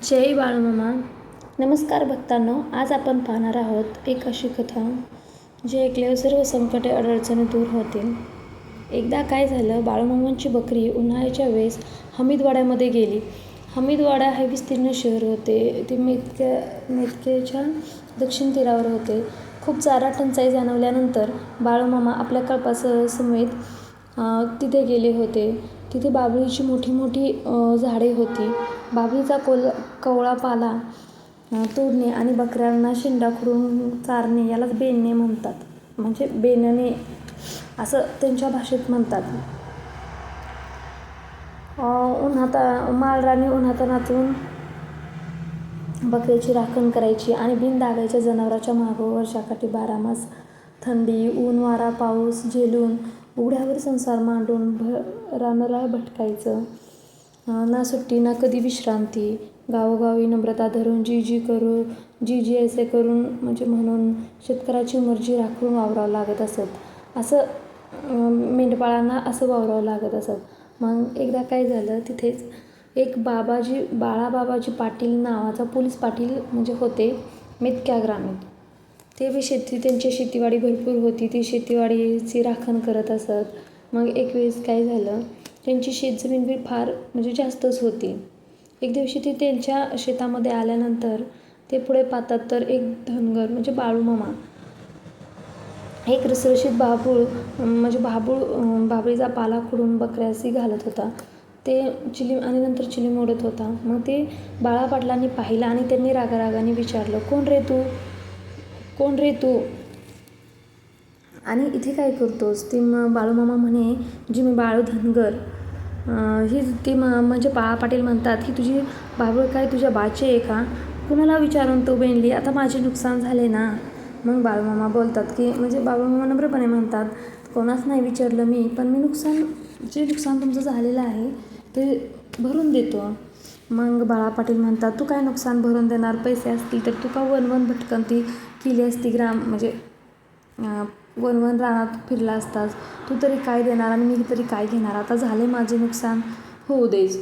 जय बाळूमामा. नमस्कार भक्तांनो, आज आपण पाहणार आहोत एक अशी कथा जी ऐकल्यावर सर्व संकटे अडचणी दूर होतील. एकदा काय झालं, बाळूमामांची बकरी उन्हाळ्याच्या वेळेस हमीदवाड्यामध्ये गेली. हमीदवाडा हे विस्तीर्ण शहर होते. ते मेतकेच्या दक्षिण तीरावर होते. खूप चारा टंचाई जाणवल्यानंतर बाळूमामा आपल्या कळपासमेत तिथे गेले होते. तिथे बाभळीची मोठी मोठी झाडे होती. बाभळीचा कोवळा पाला तोडणे आणि बकऱ्यांना शेंडा खुडून चारणे यालाच बेनणे म्हणतात. म्हणजे बेनणे असं त्यांच्या भाषेत म्हणतात. माळराणी उन्हातान्हातून बकऱ्याची राखण करायची आणि बिनदागाच्या जनावराच्या मागं वर्षाकाठी 12 मास थंडी, ऊन, वारा, पाऊस झेलून उघड्यावर संसार मांडून रानराळ भटकायचं. ना सुट्टी ना कधी विश्रांती. गावोगावी नम्रता धरून जी जी ऐसे करून म्हणजे म्हणून शेतकऱ्याची मर्जी राखून वावरावं लागत असत. असं मेंढपाळांना असं वावरावं लागत असत. मग एकदा काय झालं, तिथेच एक बाळाबाबाजी पाटील नावाचा पोलीस पाटील म्हणजे होते मेतक्या ग्रामीण. ते बी त्यांची शेतीवाडी भरपूर होती. ती शेतीवाडीची राखण करत असत. मग एक वेळेस काय झालं, त्यांची शेतजमीन बी फार म्हणजे जास्तच होती. एक दिवशी ते त्यांच्या शेतामध्ये आल्यानंतर ते पुढे पाहतात तर एक धनगर म्हणजे बाळूमामा एक रसरशीत बाभळीचा पाला खुडून बकऱ्यासी घालत होता. ते नंतर चिलीम ओढत होता. मग ते बाळा पाटलांनी पाहिलं आणि त्यांनी रागारागाने विचारलं, कोण रे तू आणि इथे काय करतोस? ते बाळूमामा म्हणे, जी मी बाळू धनगर. ती म्हणजे बाळा पाटील म्हणतात की तुझी बाबळ काय तुझ्या बाची आहे का? कुणाला विचारून तो बेनली? आता माझे नुकसान झाले ना. मग बाळूमामा बोलतात की म्हणजे बाळूमामा नम्रपणे म्हणतात, कोणाच नाही विचारलं मी, पण मी नुकसान तुमचं झालेलं आहे ते भरून देतो. मग बाळा पाटील म्हणतात, तू काय नुकसान भरून देणार? पैसे असतील तर तू का वन भटकंती केली असती म्हणजे वन रानात फिरला असतास. तू तरी काय देणार आणि मी तरी काय घेणार? आता झाले माझे नुकसान, होऊ देच.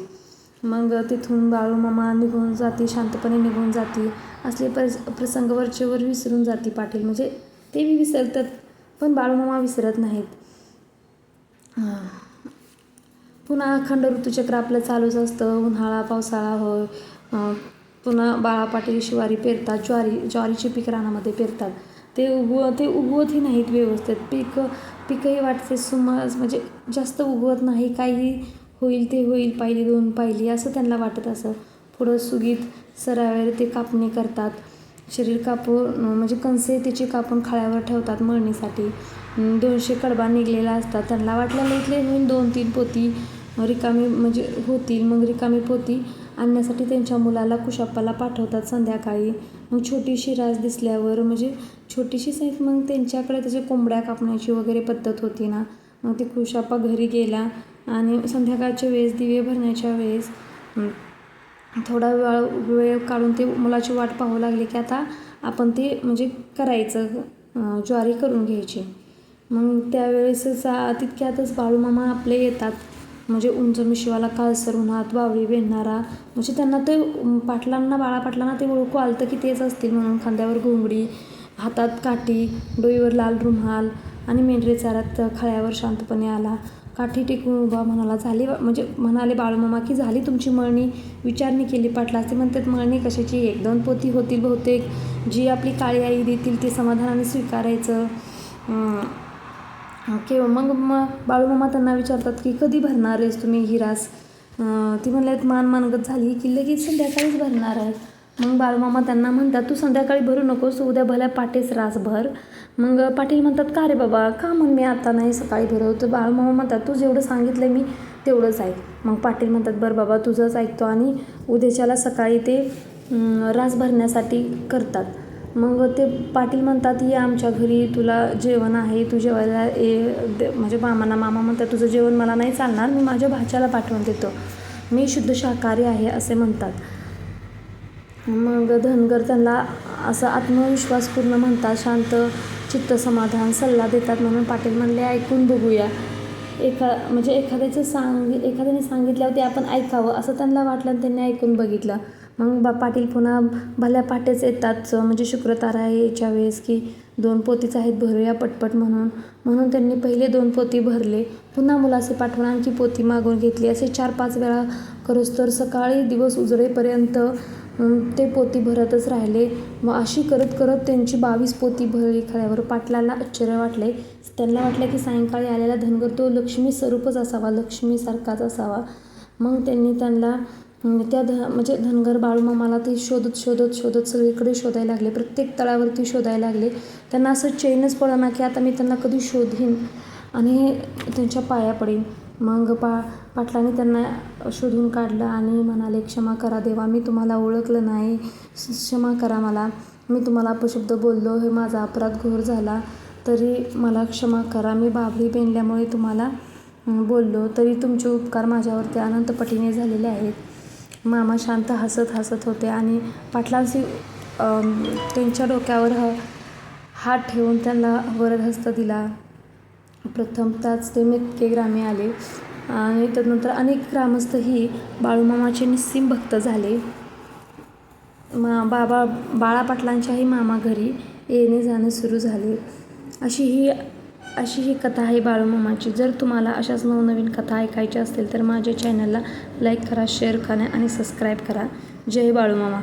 मग तिथून बाळूमामा निघून जाती, शांतपणे निघून जाती. असले प्रसंग वरचेवर विसरून जाती पाटील. म्हणजे ते बी विसरतात पण बाळूमामा विसरत नाहीत. पुन्हा अखंड ऋतुचक्र आपलं चालूच असतं. उन्हाळा पावसाळा होय. पुन्हा बाळा पाटील शिवारी पेरतात. ज्वारीचे पीक रानामध्ये पेरतात. ते उगवतही नाहीत व्यवस्थित. पीकही वाटते म्हणजे जास्त उगवत नाही. काही होईल ते होईल, पायली 2 पायली असं त्यांना वाटत असं. पुढं सुगीत सरावेर ते कापणी करतात. शरीर कापून म्हणजे कणसे त्याची कापून खाळ्यावर ठेवतात मळणीसाठी. 200 कडबा निघलेला असतात. त्यांना वाटलं लईतले होईल 2-3 पोती रिकामी म्हणजे होतील. मग रिकामी पोती आणण्यासाठी त्यांच्या मुलाला कुशाप्पाला पाठवतात संध्याकाळी. मग छोटीशी रास दिसल्यावर म्हणजे छोटीशी साईज, मग त्यांच्याकडे त्याच्या कोंबड्या कापण्याची वगैरे पद्धत होती ना. मग ते कुशाप्पा घरी गेला आणि संध्याकाळच्या वेळेस दिवे भरण्याच्या वेळेस थोडा वेळ काढून ते मुलाची वाट पाहू लागली की आता आपण ते म्हणजे करायचं, ज्वारी करून घ्यायची. मग त्यावेळेस तितक्यातच बाळूमामा आपले येतात. म्हणजे उंच मिशीवाला काळसर उन्हात वावळी वेणणारा. म्हणजे त्यांना ते बाळा पाटलांना ते ओळखू आलतं की तेच असतील म्हणून. खांद्यावर घोंगडी, हातात काठी, डोईवर लाल रुमाल आणि मेंढरे चारत खळ्यावर शांतपणे आला. काठी टेकून उभा म्हणाले बाळूमामा की झाली तुमची मळणी? विचारणी केली पाटलास. ते म्हणतात, मळणी कशाची? 1-2 पोती होतील बहुतेक. जी आपली काळी आई देतील ते समाधानाने स्वीकारायचं. मग बाळूमामा त्यांना विचारतात की कधी भरणार आहेस तुम्ही ही रास? ती म्हणल्यात मानगत झाली की लगेच संध्याकाळीच भरणार आहे. मग बाळूमामा त्यांना म्हणतात, तू संध्याकाळी भरू नकोस, उद्या भल्या पाटेच रास भर. मग पाटील म्हणतात, का रे बाबा, का मग मी आता नाही सकाळी भरवतो? बाळूमामा म्हणतात, तू जेवढं सांगितलं मी तेवढंच ऐक. मग पाटील म्हणतात, बरं बाबा तुझंच ऐकतो. आणि उद्याच्याला सकाळी ते रास भरण्यासाठी करतात. मग ते पाटील म्हणतात, ये आमच्या घरी, तुला जेवण आहे, तू जेवायला म्हणजे मामा म्हणतात, तुझं जेवण मला नाही चालणार, मी माझ्या भाच्याला पाठवून देतो, मी शुद्ध शाकाहारी आहे असे म्हणतात. मग धनगर त्यांना असं आत्मविश्वासपूर्ण म्हणतात, शांत चित्त समाधान सल्ला देतात. म्हणून पाटील म्हणले, ऐकून बघूया. एखाद्याने सांगितल्यावर ते आपण ऐकावं असं त्यांना वाटलं आणि त्यांनी ऐकून बघितलं. मग पाटील पुन्हा भल्या पाटेच येतात, म्हणजे शुक्रतारा यायच्या वेळेस की 2 पोतीच आहेत, भरूया पटपट म्हणून त्यांनी पहिले 2 पोती भरले. पुन्हा मुलाचे पाठवून आणखी पोती मागून घेतली. असे 4-5 वेळा करोस तर सकाळी दिवस उजळेपर्यंत ते पोती भरतच राहिले. मग अशी करत करत त्यांची 22 पोती भरली. खऱ्यावर पाटलांना आश्चर्य वाटले. त्यांना वाटलं की सायंकाळी आलेला धनगर तो लक्ष्मी स्वरूपच असावा, लक्ष्मीसारखाच असावा. मग त्यांनी त्यांना त्या म्हणजे धनगर बाळूमामाला ते शोधत सगळीकडे शोधायला लागले. प्रत्येक तळावरती शोधायला लागले. त्यांना असं चैनच पडेना की आता मी त्यांना कधी शोधीन आणि त्यांच्या पाया पडेन. मग पाटलांनी त्यांना शोधून काढलं आणि म्हणाले, क्षमा करा देवा, मी तुम्हाला ओळखलं नाही, क्षमा करा मला, मी तुम्हाला अपशब्द बोललो, हे माझा अपराध घोर झाला, तरी मला क्षमा करा. मी बाभळी पेंडल्यामुळे तुम्हाला बोललो, तरी तुमचे उपकार माझ्यावरती अनंत पटीने झालेले आहेत. मामा शांत हसत होते आणि पाटलांशी त्यांच्या डोक्यावर हात ठेवून त्यांना वरदहस्त दिला. प्रथमतःच ते मेतके ग्रामी आले आणि त्यानंतर अनेक ग्रामस्थही बाळूमामाचे निस्सीम भक्त झाले. बाळा पाटलांच्याही मामा घरी येणे जाणे सुरू झाले. अशी ही कथा आहे बाळूमामाची. जर तुम्हाला अशाच नवनवीन कथा ऐकायच्या असतील तर माझ्या चॅनलला लाईक करा, शेअर करा आणि सबस्क्राईब करा. जय बाळूमामा.